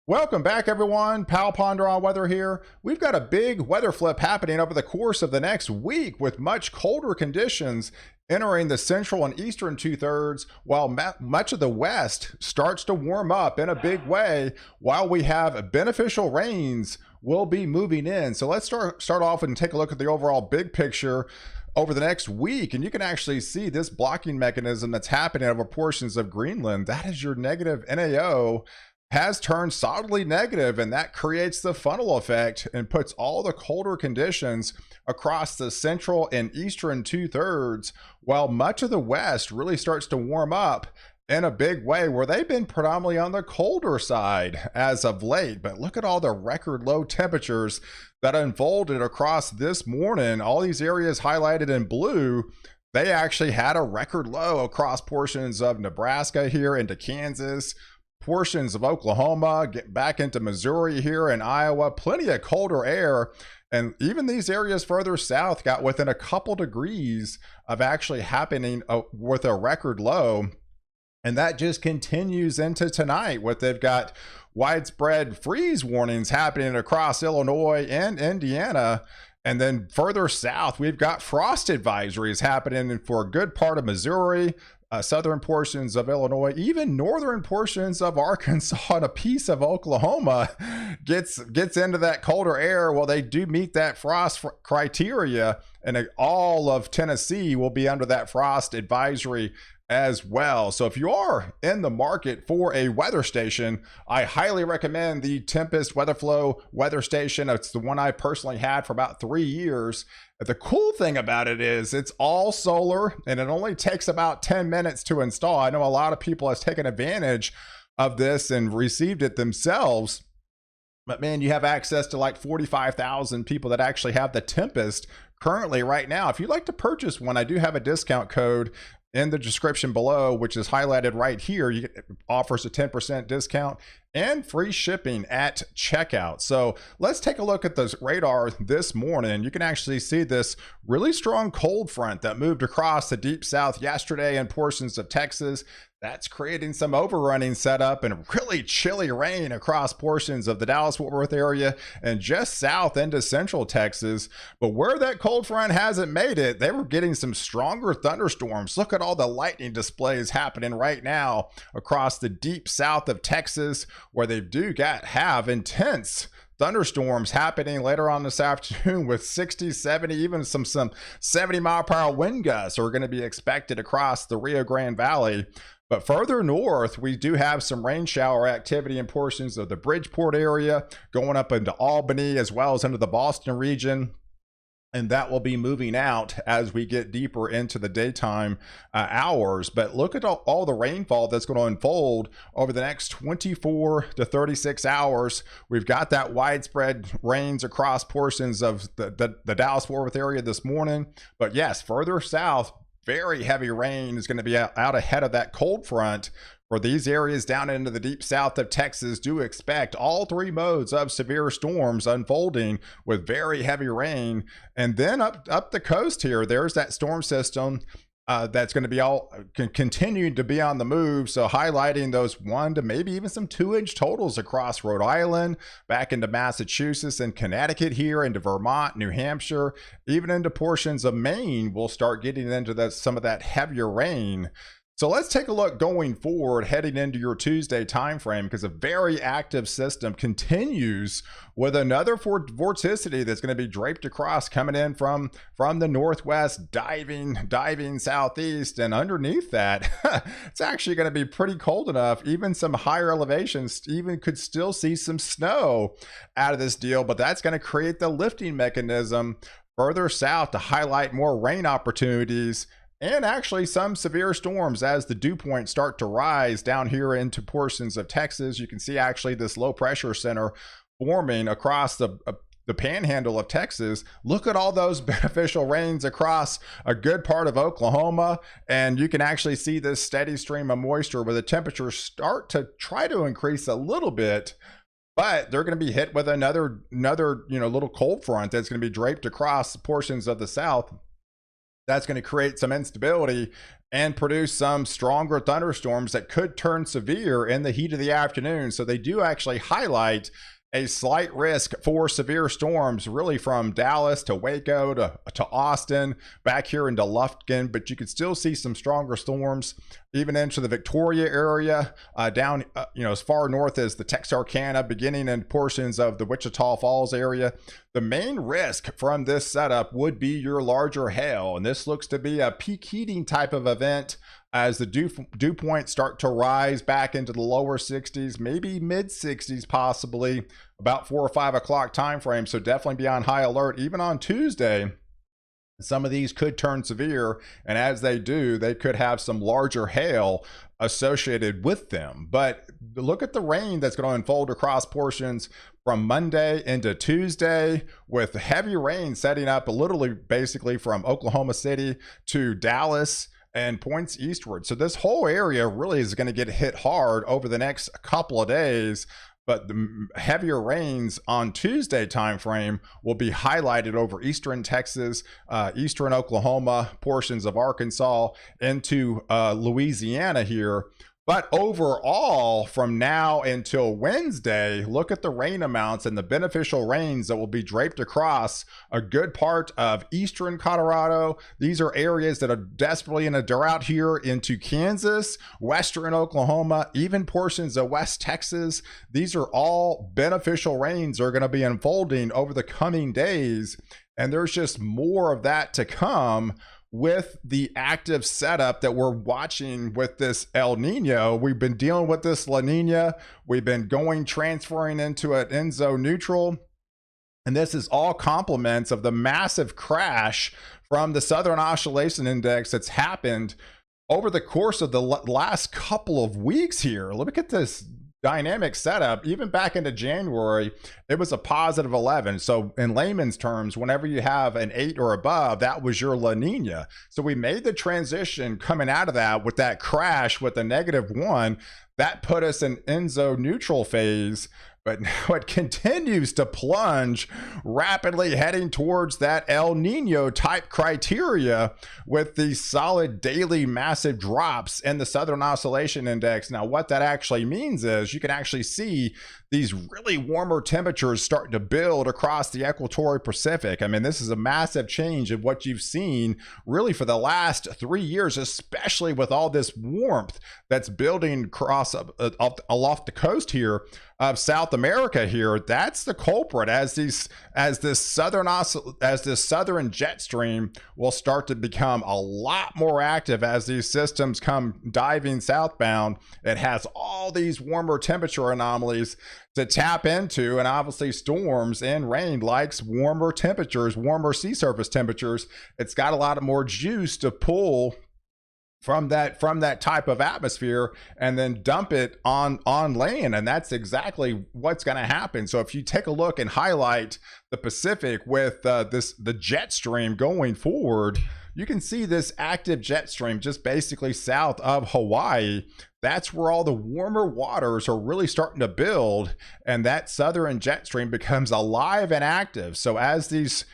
Welcome back, everyone. Pal Ponder on Weather here. We've got a big weather flip happening over the course of the next week with much colder conditions entering the central and eastern two-thirds, while much of the west starts to warm up in a big way, while we have beneficial rains will be moving in. So let's start off and take a look at the overall big picture over the next week, and you can actually see this blocking mechanism that's happening over portions of Greenland. That is your negative NAO has turned solidly negative, and that creates the funnel effect and puts all the colder conditions across the central and eastern two-thirds, while much of the west really starts to warm up in a big way, where they've been predominantly on the colder side as of late. But look at all the record low temperatures that unfolded across this morning. All these areas highlighted in blue, they actually had a record low across portions of Nebraska here into Kansas, portions of Oklahoma, get back into Missouri here, and Iowa. Plenty of colder air, and even these areas further south got within a couple degrees of actually happening with a record low. And that just continues into tonight, what they've got widespread freeze warnings happening across Illinois and Indiana. And then further south, we've got frost advisories happening for a good part of Missouri, southern portions of Illinois, even northern portions of Arkansas, and a piece of Oklahoma gets into that colder air. Well, they do meet that frost criteria, and all of Tennessee will be under that frost advisory as well. So if you are in the market for a weather station, I highly recommend the Tempest Weatherflow weather station. It's the one I personally had for about 3 years. The cool thing about it is it's all solar, and it only takes about 10 minutes to install. I know a lot of people have taken advantage of this and received it themselves. But man, you have access to like 45,000 people that actually have the Tempest currently right now. If you'd like to purchase one, I do have a discount code in the description below, which is highlighted right here. It offers a 10% discount and free shipping at checkout. So let's take a look at this radar this morning. You can actually see this really strong cold front that moved across the deep south yesterday in portions of Texas. That's creating some overrunning setup and really chilly rain across portions of the Dallas-Fort Worth area and just south into central Texas. But where that cold front hasn't made it, they were getting some stronger thunderstorms. Look at all the lightning displays happening right now across the deep south of Texas, where they do have intense thunderstorms happening later on this afternoon with 60, 70, even some 70-mile-per-hour wind gusts are going to be expected across the Rio Grande Valley. But further north, we do have some rain shower activity in portions of the Bridgeport area, going up into Albany as well as into the Boston region. And that will be moving out as we get deeper into the daytime hours. But look at all the rainfall that's going to unfold over the next 24 to 36 hours. We've got that widespread rains across portions of the Dallas-Fort Worth area this morning. But yes, further south, very heavy rain is going to be out ahead of that cold front. For these areas down into the deep south of Texas, do expect all three modes of severe storms unfolding with very heavy rain. And then up the coast here, there's that storm system that's going to be continuing to be on the move. So highlighting those 1 to maybe even some 2-inch totals across Rhode Island, back into Massachusetts and Connecticut here, into Vermont, New Hampshire, even into portions of Maine. We'll start getting into some of that heavier rain. So let's take a look going forward, heading into your Tuesday timeframe, because a very active system continues with another vorticity that's going to be draped across, coming in from the northwest, diving southeast, and underneath that, it's actually going to be pretty cold enough. Even some higher elevations even could still see some snow out of this deal, but that's going to create the lifting mechanism further south to highlight more rain opportunities and actually some severe storms as the dew points start to rise down here into portions of Texas. You can see actually this low pressure center forming across the panhandle of Texas. Look at all those beneficial rains across a good part of Oklahoma, and you can actually see this steady stream of moisture where the temperatures start to try to increase a little bit. But they're going to be hit with another little cold front that's going to be draped across portions of the south. That's going to create some instability and produce some stronger thunderstorms that could turn severe in the heat of the afternoon. So they do actually highlight a slight risk for severe storms, really from Dallas to Waco to Austin, back here into Lufkin, but you could still see some stronger storms even into the Victoria area, down as far north as the Texarkana, beginning in portions of the Wichita Falls area. The main risk from this setup would be your larger hail, and this looks to be a peak heating type of event as the dew points start to rise back into the lower 60s, maybe mid 60s, possibly about 4 or 5 o'clock time frame. So definitely be on high alert. Even on Tuesday, some of these could turn severe, and as they do, they could have some larger hail associated with them. But look at the rain that's going to unfold across portions from Monday into Tuesday, with heavy rain setting up literally basically from Oklahoma City to Dallas and points eastward. So this whole area really is going to get hit hard over the next couple of days. But the heavier rains on Tuesday timeframe will be highlighted over eastern Texas, eastern Oklahoma, portions of Arkansas, into Louisiana here. But overall, from now until Wednesday, look at the rain amounts and the beneficial rains that will be draped across a good part of eastern Colorado. These are areas that are desperately in a drought here into Kansas, western Oklahoma, even portions of West Texas. These are all beneficial rains that are going to be unfolding over the coming days. And there's just more of that to come with the active setup that we're watching with this El Nino. We've been dealing with this La Nina. We've been transferring into an Enzo neutral. And this is all complements of the massive crash from the Southern Oscillation Index that's happened over the course of the last couple of weeks here. Look at this dynamic setup. Even back into January, it was a positive 11. So in layman's terms, whenever you have an 8 or above, that was your La Nina. So we made the transition coming out of that with that crash with a -1. That put us in Enzo neutral phase. But now it continues to plunge, rapidly heading towards that El Nino type criteria with these solid daily massive drops in the Southern Oscillation Index. Now, what that actually means is you can actually see these really warmer temperatures starting to build across the equatorial Pacific. I mean, this is a massive change of what you've seen really for the last 3 years, especially with all this warmth that's building across aloft the coast here of South America here. That's the culprit, as this southern jet stream will start to become a lot more active as these systems come diving southbound. It has all these warmer temperature anomalies to tap into, and obviously storms and rain likes warmer temperatures, warmer sea surface temperatures. It's got a lot of more juice to pull from that type of atmosphere and then dump it on land, and that's exactly what's going to happen. So if you take a look and highlight the Pacific with the jet stream going forward, you can see this active jet stream just basically south of Hawaii. That's where all the warmer waters are really starting to build, and that southern jet stream becomes alive and active. So as these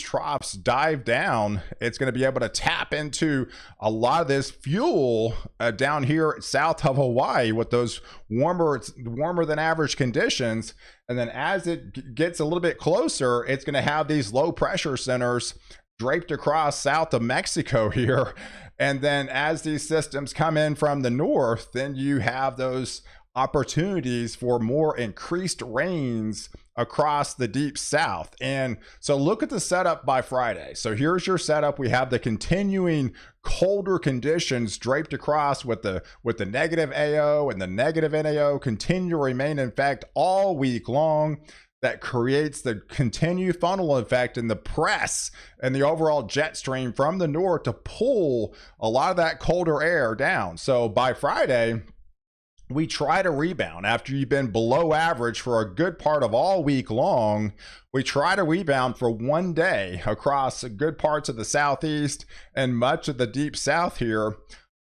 troughs dive down, it's going to be able to tap into a lot of this fuel down here south of Hawaii with those warmer than average conditions. And then as it gets a little bit closer, it's going to have these low pressure centers draped across south of Mexico here. And then as these systems come in from the north, then you have those opportunities for more increased rains across the deep south. And so look at the setup by Friday. So here's your setup. We have the continuing colder conditions draped across with the negative AO and the negative NAO continue to remain in effect all week long. That creates the continued funnel effect in the press and the overall jet stream from the north to pull a lot of that colder air down. So by Friday, we try to rebound after you've been below average for a good part of all week long. We try to rebound for one day across good parts of the southeast and much of the deep south here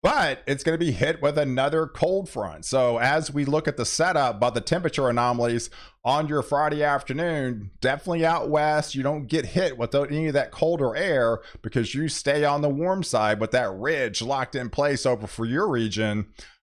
but it's going to be hit with another cold front. So as we look at the setup by the temperature anomalies on your Friday afternoon, definitely out west, you don't get hit with any of that colder air because you stay on the warm side with that ridge locked in place over for your region.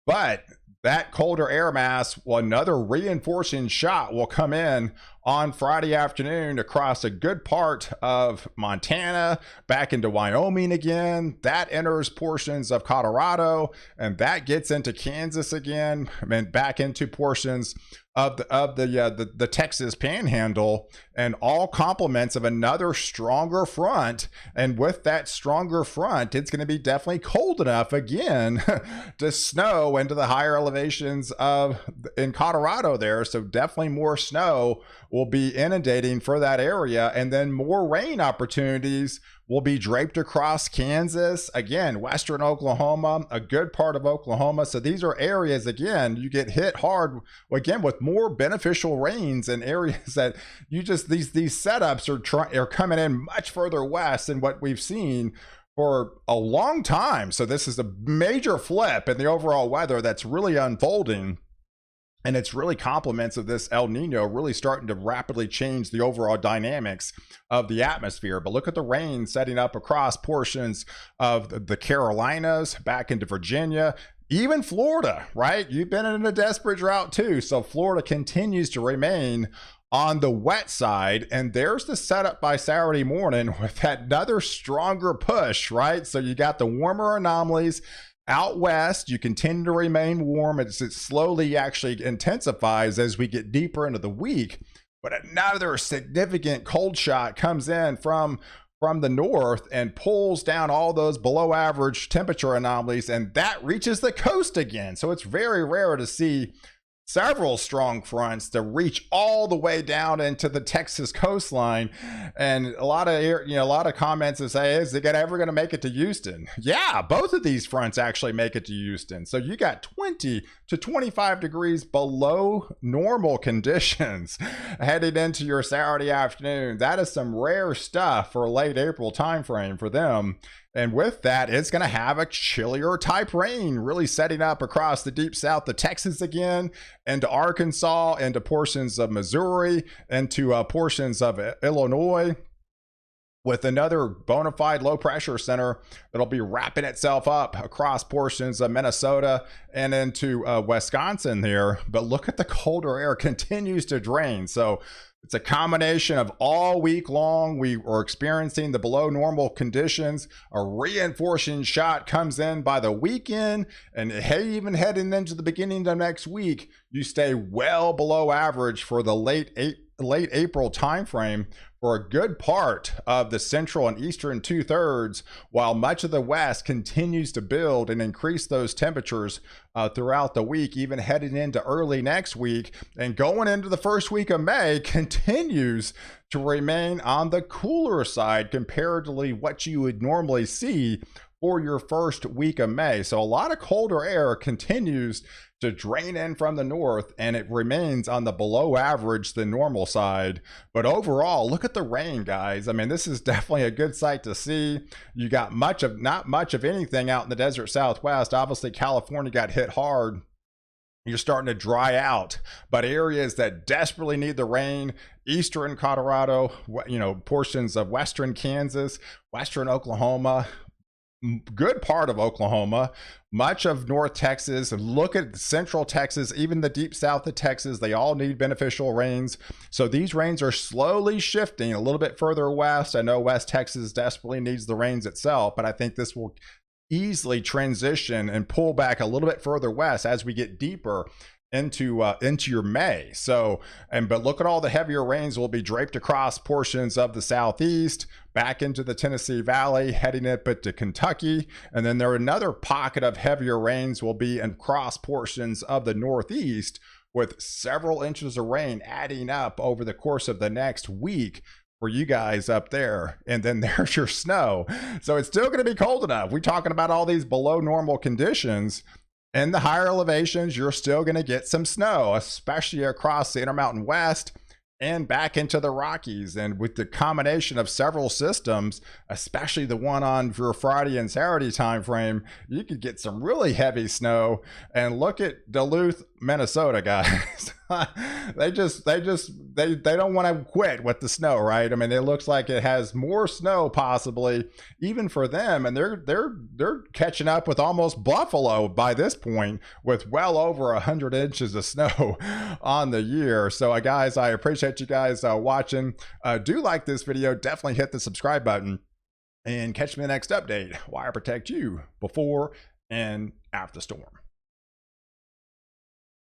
But that colder air mass, well, another reinforcing shot will come in on Friday afternoon across a good part of Montana, back into Wyoming again. That enters portions of Colorado, and that gets into Kansas again, and back into portions of the Texas Panhandle, and all complements of another stronger front. And with that stronger front, it's going to be definitely cold enough again to snow into the higher elevations in Colorado there. So definitely more snow will be inundating for that area, and then more rain opportunities will be draped across Kansas, again, western Oklahoma, a good part of Oklahoma. So these are areas, again, you get hit hard, again, with more beneficial rains in areas that you just, these setups are coming in much further west than what we've seen for a long time. So this is a major flip in the overall weather that's really unfolding. And it's really compliments of this El Nino really starting to rapidly change the overall dynamics of the atmosphere. But look at the rain setting up across portions of the Carolinas, back into Virginia, even Florida, right? You've been in a desperate drought too. So Florida continues to remain on the wet side, and there's the setup by Saturday morning with that another stronger push, right? So you got the warmer anomalies out west. You continue to remain warm. It slowly actually intensifies as we get deeper into the week, but another significant cold shot comes in from the north and pulls down all those below average temperature anomalies, and that reaches the coast again. So it's very rare to see several strong fronts to reach all the way down into the Texas coastline. And a lot of comments that say, is it ever going to make it to Houston? Yeah, both of these fronts actually make it to Houston. So you got 20 to 25 degrees below normal conditions headed into your Saturday afternoon. That is some rare stuff for a late April timeframe for them. And with that, it's going to have a chillier type rain really setting up across the deep south of Texas again, into Arkansas, into portions of Missouri, into portions of Illinois, with another bona fide low pressure center that'll be wrapping itself up across portions of Minnesota and into Wisconsin there. But look at the colder air continues to drain. So it's a combination of all week long, we are experiencing the below normal conditions. A reinforcing shot comes in by the weekend, and even heading into the beginning of next week, you stay well below average for the late April timeframe for a good part of the central and eastern 2/3, while much of the west continues to build and increase those temperatures throughout the week, even heading into early next week, and going into the first week of May continues to remain on the cooler side comparatively what you would normally see for your first week of May. So a lot of colder air continues to drain in from the north, and it remains on the below average, the normal side. But overall, look at the rain, guys. I mean, this is definitely a good sight to see. You got not much of anything out in the desert Southwest. Obviously, California got hit hard. You're starting to dry out, but areas that desperately need the rain, eastern Colorado, portions of western Kansas, western Oklahoma, good part of Oklahoma, much of North Texas, look at central Texas, even the deep south of Texas, they all need beneficial rains. So these rains are slowly shifting a little bit further west. I know West Texas desperately needs the rains itself, but I think this will easily transition and pull back a little bit further west as we get deeper into your May. So, but look at all the heavier rains will be draped across portions of the southeast, back into the Tennessee Valley, heading up to Kentucky, and then another pocket of heavier rains will be across portions of the northeast, with several inches of rain adding up over the course of the next week for you guys up there. And then there's your snow. So it's still going to be cold enough. We're talking about all these below normal conditions. In the higher elevations, you're still going to get some snow, especially across the Intermountain West and back into the Rockies. And with the combination of several systems, especially the one on your Friday and Saturday time frame, you could get some really heavy snow. And look at Duluth, Minnesota, guys. they don't want to quit with the snow, right? I mean, it looks like it has more snow possibly even for them, and they're catching up with almost Buffalo by this point with well over 100 inches of snow on the year. So guys, I appreciate you guys watching. Do like this video, definitely hit the subscribe button, and catch me in the next update while I protect you before and after the storm.